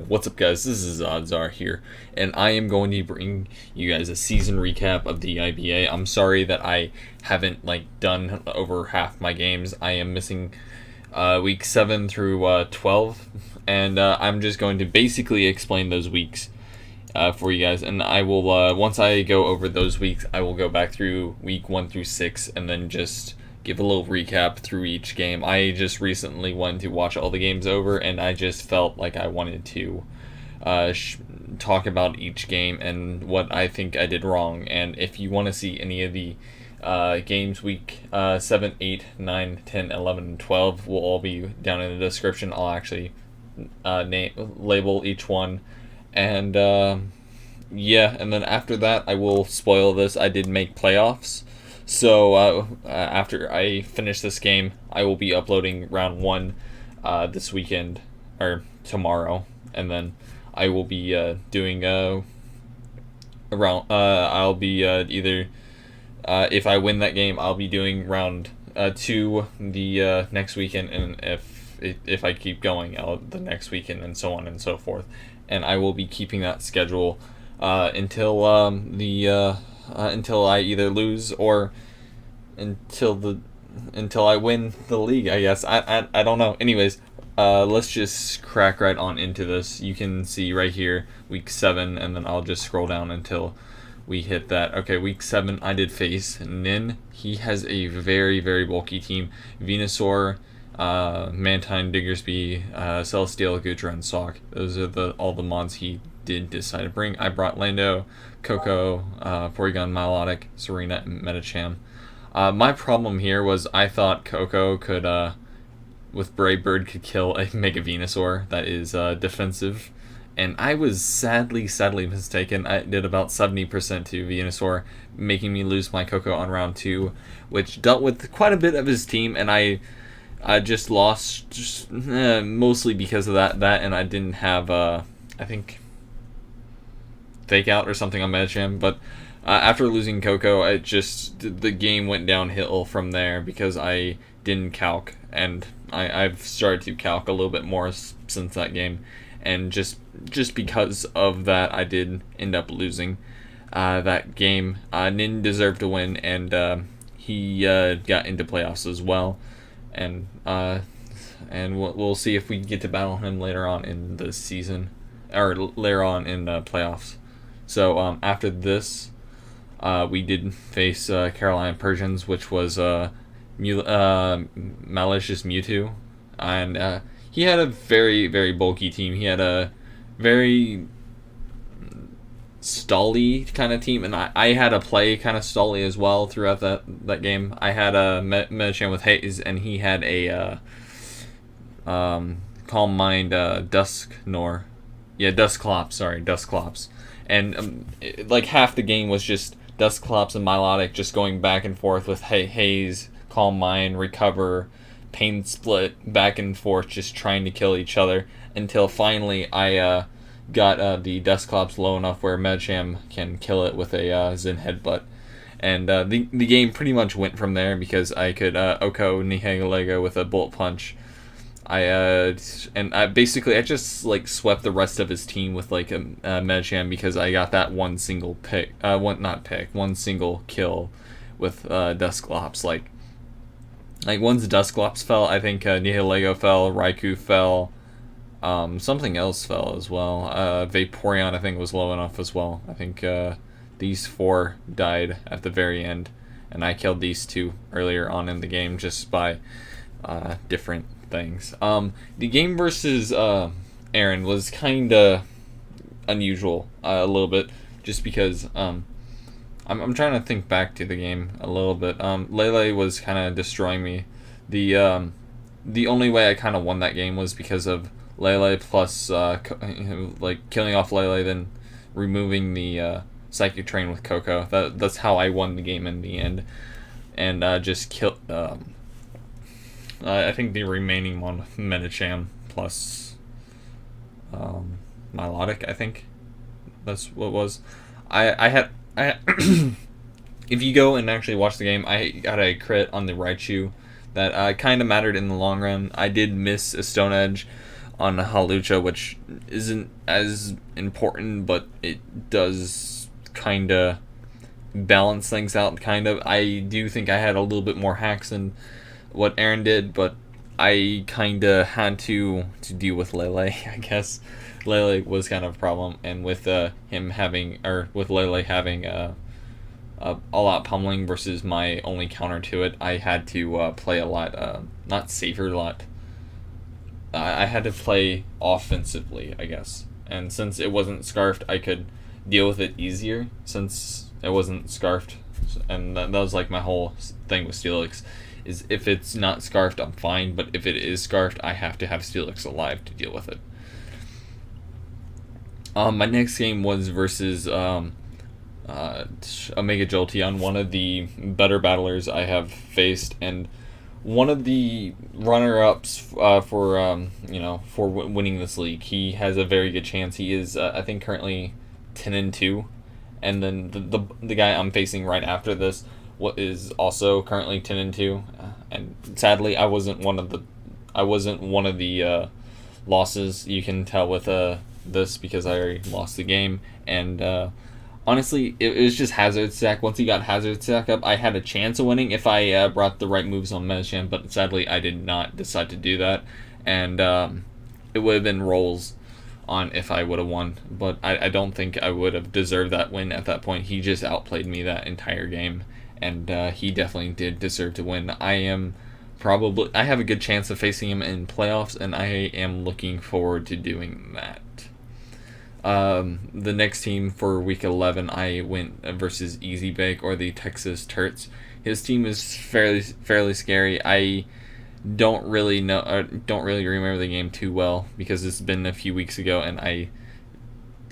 What's up, guys? This is Odzar here, and I am going to bring you guys a season recap of the IBA. I'm sorry that I haven't done over half my games. I am missing week 7 through 12, and I'm just going to basically explain those weeks for you guys. And I will once I go over those weeks, I will go back through week 1 through 6, and then just give a little recap through each game. I just recently wanted to watch all the games over, and I just felt like I wanted to talk about each game and what I think I did wrong. And if you want to see any of the games week 7, 8, 9, 10, 11, and 12 will all be down in the description. I'll actually label each one. And yeah, and then after that I will spoil this. I did make playoffs. So after I finish this game, I will be uploading round 1 this weekend or tomorrow, and then I will be doing around. I'll be either if I win that game, I'll be doing round 2 the next weekend, and if I keep going, the next weekend, and so on and so forth. And I will be keeping that schedule until I either lose or until I win the league, I guess. I don't know. Anyways, let's just crack right on into this. You can see right here week 7, and then I'll just scroll down until we hit that. Okay, week 7 I did face Nin. He has a very, very bulky team. Venusaur, Mantine, Diggersby, Celestial, Gutra, and Sock. Those are all the mods he did decide to bring. I brought Lando, Coco, Porygon, Milotic, Serena, and Medicham. My problem here was I thought Coco could, with Brave Bird, could kill a Mega Venusaur that is defensive, and I was sadly mistaken. I did about 70% to Venusaur, making me lose my Coco on round 2, which dealt with quite a bit of his team, and I just lost mostly because of that, and I didn't have, I think, Fake Out or something on Medicham, but after losing Coco, the game went downhill from there because I didn't calc, and I've started to calc a little bit more since that game, and just because of that, I did end up losing that game. Nin deserved to win, and he got into playoffs as well, and we'll see if we get to battle him later on in the season, or later on in the playoffs. So after this, we did face Carolina Persians, which was Malicious Mewtwo, and he had a very, very bulky team. He had a very stally kind of team, and I had a play kind of stally as well throughout that game. I had a Medicham with Haze, and he had a Calm Mind Dusknoir. Yeah, Dusclops. And half the game was just Dusclops and Milotic just going back and forth with Haze, Calm Mind, Recover, Pain Split, back and forth, just trying to kill each other, until finally I got the Dusclops low enough where Medicham can kill it with a Zen Headbutt. And the game pretty much went from there because I could Oko Nihilego with a Bullet Punch. I just swept the rest of his team with a Medicham because I got that one single one single kill with Dusclops. Once Dusclops fell, I think Nihilego fell, Raikou fell, something else fell as well. Vaporeon I think was low enough as well. I think these 4 died at the very end, and I killed these 2 earlier on in the game just by different things. The game versus Aaron was kind of unusual a little bit, just because I'm trying to think back to the game a little bit. Lele was kind of destroying me. The only way I kind of won that game was because of Lele plus killing off Lele, then removing the Psychic Train with Coco. That's how I won the game in the end, and just killed. I think the remaining one, Medicham plus Milotic, I think that's what it was. I had if you go and actually watch the game, I got a crit on the Raichu that kind of mattered in the long run. I did miss a Stone Edge on Halucha, which isn't as important, but it does kind of balance things out. Kind of, I do think I had a little bit more hacks than what Aaron did, but I kind of had to deal with Lele. I guess Lele was kind of a problem, and with him having, or with Lele having a lot pummeling versus my only counter to it, I had to play a lot, not safer, a lot. I had to play offensively, I guess. And since it wasn't scarfed, I could deal with it easier since it wasn't scarfed. And that was like my whole thing with Steelix, is if it's not scarfed, I'm fine, but if it is scarfed, I have to have Steelix alive to deal with it. My next game was versus Omega Jolteon, one of the better battlers I have faced, and one of the runner-ups for winning this league. He has a very good chance. He is, I think, currently 10-2, and then the guy I'm facing right after this is also currently 10-2, and sadly, I wasn't one of the losses. You can tell with this because I already lost the game, and honestly, it was just Hazard Stack. Once he got Hazard Stack up, I had a chance of winning if I brought the right moves on Medicham, but sadly I did not decide to do that, and it would have been rolls on if I would have won, but I don't think I would have deserved that win at that point. He just outplayed me that entire game, and he definitely did deserve to win. I have a good chance of facing him in playoffs, and I am looking forward to doing that. The next team for week 11, I went versus Easy Bake, or the Texas Turts. His team is fairly scary. I don't really remember the game too well because it's been a few weeks ago, and I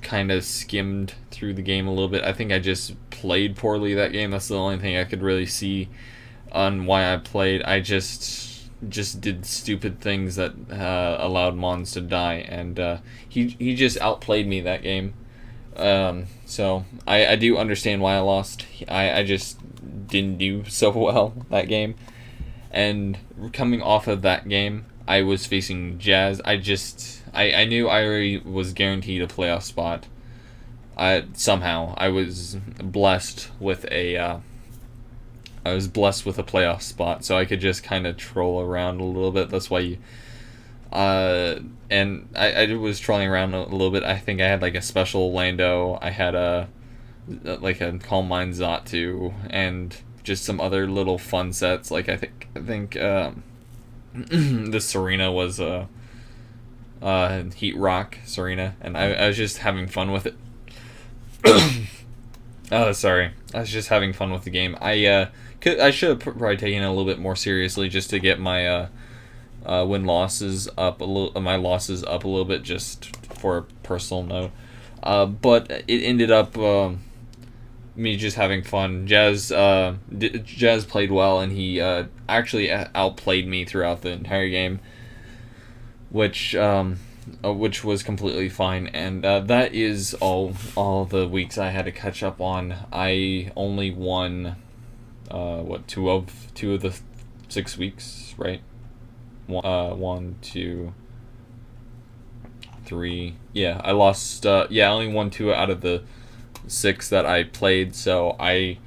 kind of skimmed through the game a little bit. I think I just played poorly that game. That's the only thing I could really see on why I played. I just did stupid things that allowed Mons to die, and he just outplayed me that game. So I do understand why I lost. I just didn't do so well that game. And coming off of that game, I was facing Jazz. I knew I already was guaranteed a playoff spot. Somehow I was blessed with a playoff spot, so I could just kind of troll around a little bit. That's why and I was trolling around a little bit. I think I had like a special Lando. I had a Calm Mind Zatu, and just some other little fun sets. Like I think the Serena was Heat Rock Serena, and I was just having fun with it. Oh, sorry. I was just having fun with the game. I should have probably taken it a little bit more seriously just to get my my losses up a little bit, just for a personal note. But it ended up me just having fun. Jazz played well, and he actually outplayed me throughout the entire game, which was completely fine. And that is all the weeks I had to catch up on. I only won two of the 6 weeks, right? 1, 2, 3. Yeah, I lost. I only won 2 out of the 6 that I played. So I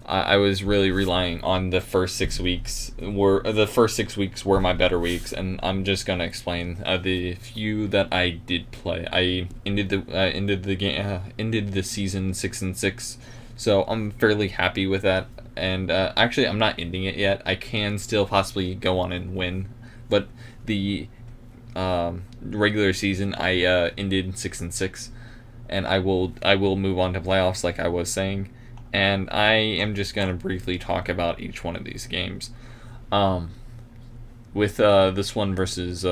was really relying on the first 6 weeks. The first 6 weeks were my better weeks, and I'm just gonna explain the few that I did play. I ended the season 6-6, so I'm fairly happy with that. And actually, I'm not ending it yet. I can still possibly go on and win, but the regular season I ended 6-6, and I will move on to playoffs like I was saying. And I am just going to briefly talk about each one of these games. With this one versus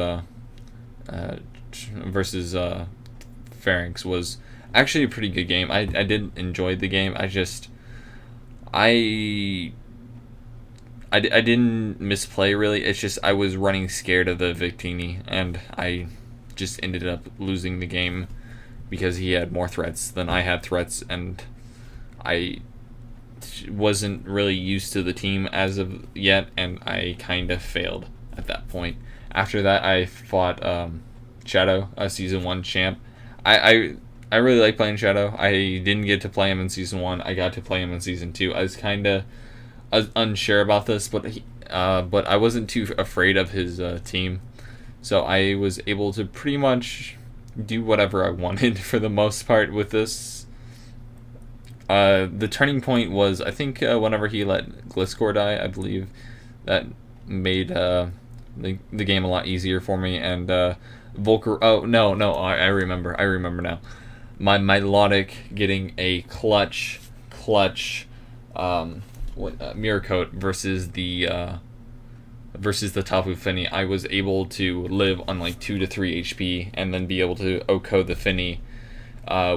Pharynx was actually a pretty good game. I did enjoy the game. I didn't misplay really. It's just I was running scared of the Victini, and I just ended up losing the game because he had more threats than I had threats, and I wasn't really used to the team as of yet, and I kind of failed at that point. After that, I fought Shadow, a Season 1 champ. I really like playing Shadow. I didn't get to play him in Season 1. I got to play him in Season 2. I was kind of unsure about this, but I wasn't too afraid of his team. So I was able to pretty much do whatever I wanted for the most part with this. The turning point was, I think, whenever he let Gliscor die, I believe. That made the game a lot easier for me. And Volker... Oh, no, I remember. I remember now. My Melodic getting a clutch mirror coat versus the Tapu Fini. I was able to live on like 2 to 3 HP and then be able to OHKO the Fini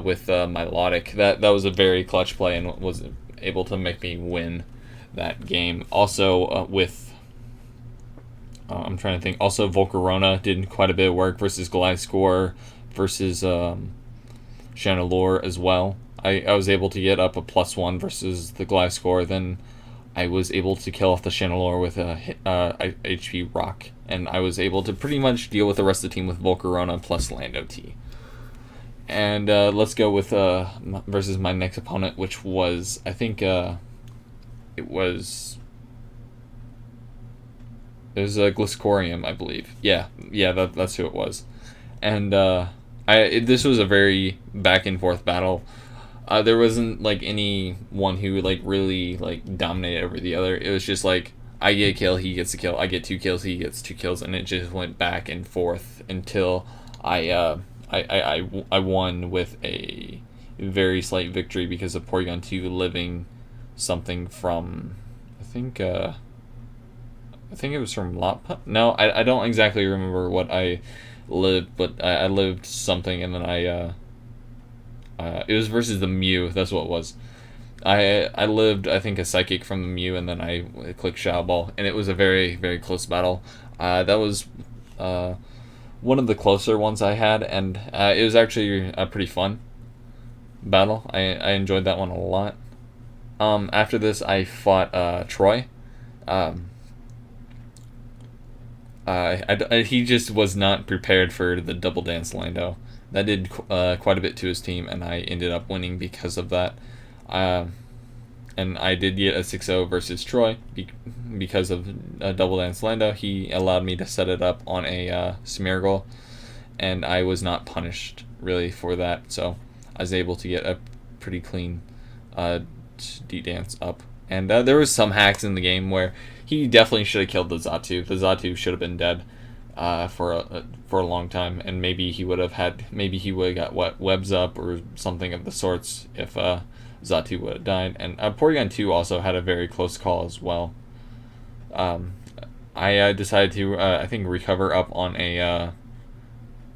with my Melodic. That was a very clutch play and was able to make me win that game. Also I'm trying to think. Also, Volcarona did quite a bit of work versus Gliscor versus Chandelure as well. I was able to get up a +1 versus the Gliscor. Then I was able to kill off the Chandelure with a HP Rock. And I was able to pretty much deal with the rest of the team with Volcarona plus Lando T. And let's go with versus my next opponent, which was, I think, it was Gliscorium, I believe. Yeah, that's who it was. And this was a very back and forth battle. There wasn't like any one who like really like dominated over the other. It was just like I get a kill, he gets a kill. I get 2 kills, he gets 2 kills, and it just went back and forth until I won with a very slight victory because of Porygon 2 living something from I think it was from Lotpa. No, I don't exactly remember what I lived, but I lived something, and then it was versus the Mew. That's what it was. I lived, I think, a Psychic from the Mew, and then I clicked Shadow Ball, and it was a very, very close battle. That was one of the closer ones I had, and it was actually a pretty fun battle. I enjoyed that one a lot. After this, I fought Troy. He just was not prepared for the Double Dance Lando. That did quite a bit to his team, and I ended up winning because of that. And I did get a 6-0 versus Troy because of Double Dance Lando. He allowed me to set it up on a Smeargle, and I was not punished really for that. So I was able to get a pretty clean D-Dance up. And there was some hacks in the game where he definitely should have killed the Xatu. The Xatu should have been dead for a long time, and maybe he would have got webs up or something of the sorts if Xatu would have died. And Porygon 2 also had a very close call as well. I decided to I think recover up on a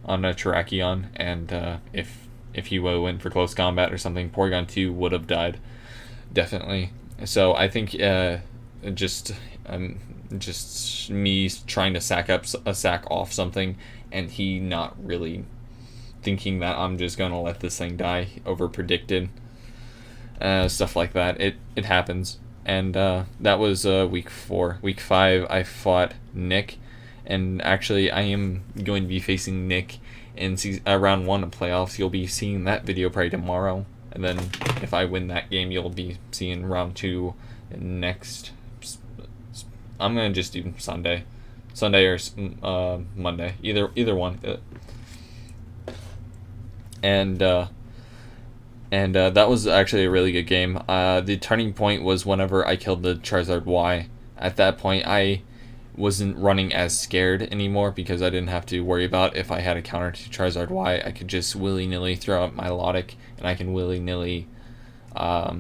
Terrakion, and if he would have went for close combat or something, Porygon 2 would have died definitely. So I think just me trying to sack off something, and he not really thinking that I'm just gonna let this thing die, over predicted stuff like that. It happens, and that was week 4. Week 5, I fought Nick, and actually I am going to be facing Nick in round 1 of playoffs. You'll be seeing that video probably tomorrow. And then if I win that game, you'll be seeing round 2 next. I'm gonna just do Sunday or Monday, either one. And that was actually a really good game. The turning point was whenever I killed the Charizard Y. At that point, I wasn't running as scared anymore because I didn't have to worry about if I had a counter to Charizard Y. I could just willy-nilly throw out my Melodic, and I can willy-nilly, I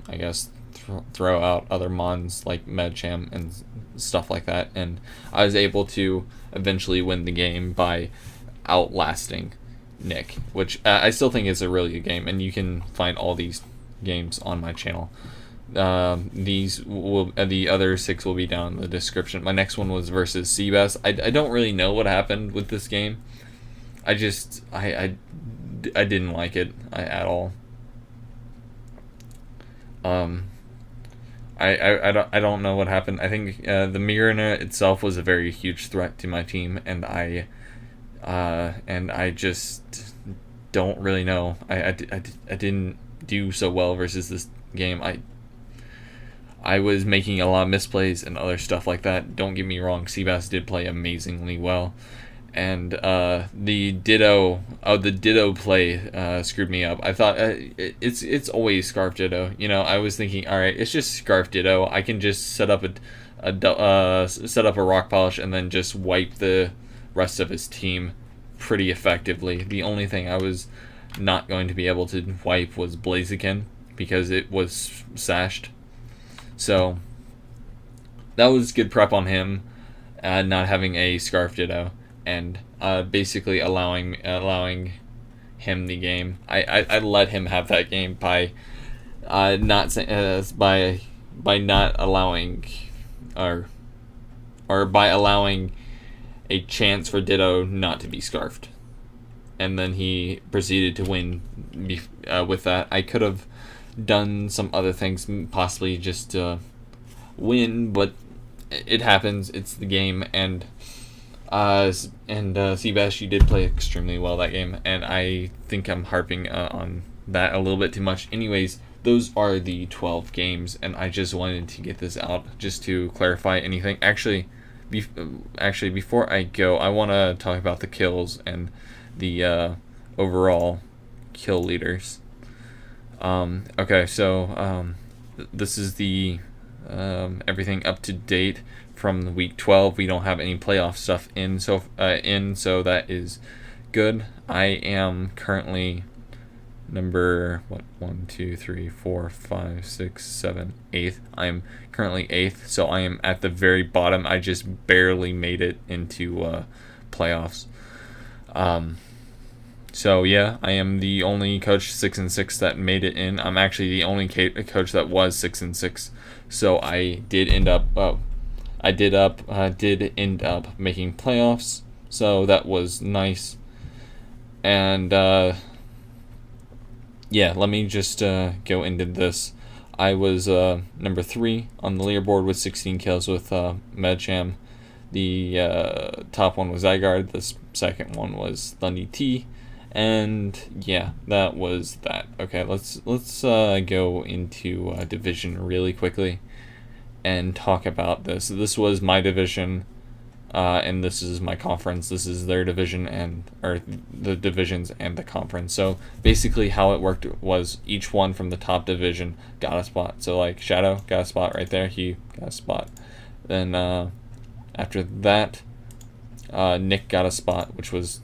guess, throw out other mons like Medicham and stuff like that. And I was able to eventually win the game by outlasting Nick, which I still think is a really good game, and you can find all these games on my channel. The other 6 will be down in the description. My next one was versus Seabass. I don't really know what happened with this game. I didn't like it at all. I don't know what happened. I think the Mirana itself was a very huge threat to my team, and I and I just don't really know. I didn't do so well versus this game. I was making a lot of misplays and other stuff like that. Don't get me wrong, Seabass did play amazingly well, and the ditto play screwed me up. I thought it's always Scarf Ditto. I was thinking, all right, it's just Scarf Ditto. I can just set up a rock polish and then just wipe the rest of his team pretty effectively. The only thing I was not going to be able to wipe was Blaziken because it was sashed. So that was good prep on him, not having a Scarf Ditto, and basically allowing him the game. I let him have that game by by not allowing or by allowing a chance for Ditto not to be scarfed, and then he proceeded to win with that. I could have done some other things, possibly just to win, but it happens. It's the game, and Seabass, you did play extremely well that game, and I think I'm harping on that a little bit too much. Anyways, those are the 12 games, and I just wanted to get this out just to clarify anything. Actually, before I go, I want to talk about the kills and the overall kill leaders. Okay, so this is the everything up to date from week 12. We don't have any playoff stuff in, so that is good. I am currently number 1, 2, 3, 4, 5, 6, 7, 8th. I'm currently 8th, so I am at the very bottom. I just barely made it into playoffs. So yeah, I am the only coach 6-6 that made it in. I'm actually the only coach that was 6-6. So I did end up did end up making playoffs. So that was nice. And yeah, let me just go into this. I was number 3 on the leaderboard with 16 kills with Medcham. The top one was Zygarde. The second one was Thundy T. And yeah, that was that. Okay, let's go into division really quickly and talk about this. This was my division, and this is my conference. This is their division or the divisions and the conference. So basically, how it worked was each one from the top division got a spot. So like Shadow got a spot right there. He got a spot. Then after that, Nick got a spot, which was.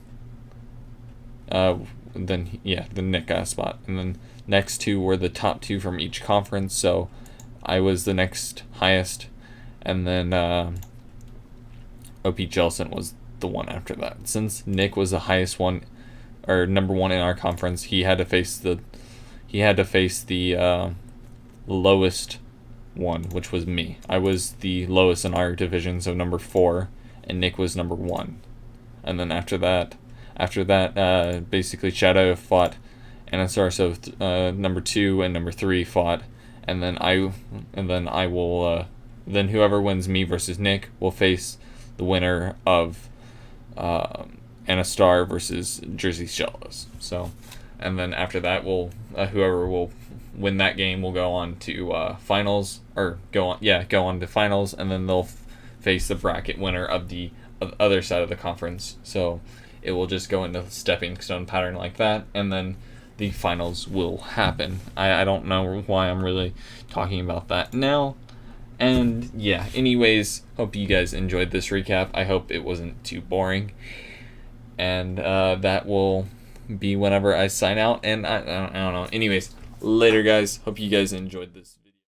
Then Nick got a spot, and then next two were the top 2 from each conference. So I was the next highest, and then OP Jelson was the one after that. Since Nick was the highest one, or number 1 in our conference, he had to face the lowest one, which was me. I was the lowest in our division, so number 4, and Nick was number 1. And then after that, basically Shadow fought NSR, so number 2 and number 3 fought, and then I will then whoever wins me versus Nick will face the winner of Anastar versus Jersey Shellos. So, and then after that, whoever will win that game will go on to finals, or go on to finals, and then they'll face the bracket winner of the other side of the conference. So it will just go into the stepping stone pattern like that, and then the finals will happen. I don't know why I'm really talking about that now. And yeah, anyways, hope you guys enjoyed this recap. I hope it wasn't too boring. And that will be whenever I sign out. And I don't know. Anyways, later guys. Hope you guys enjoyed this.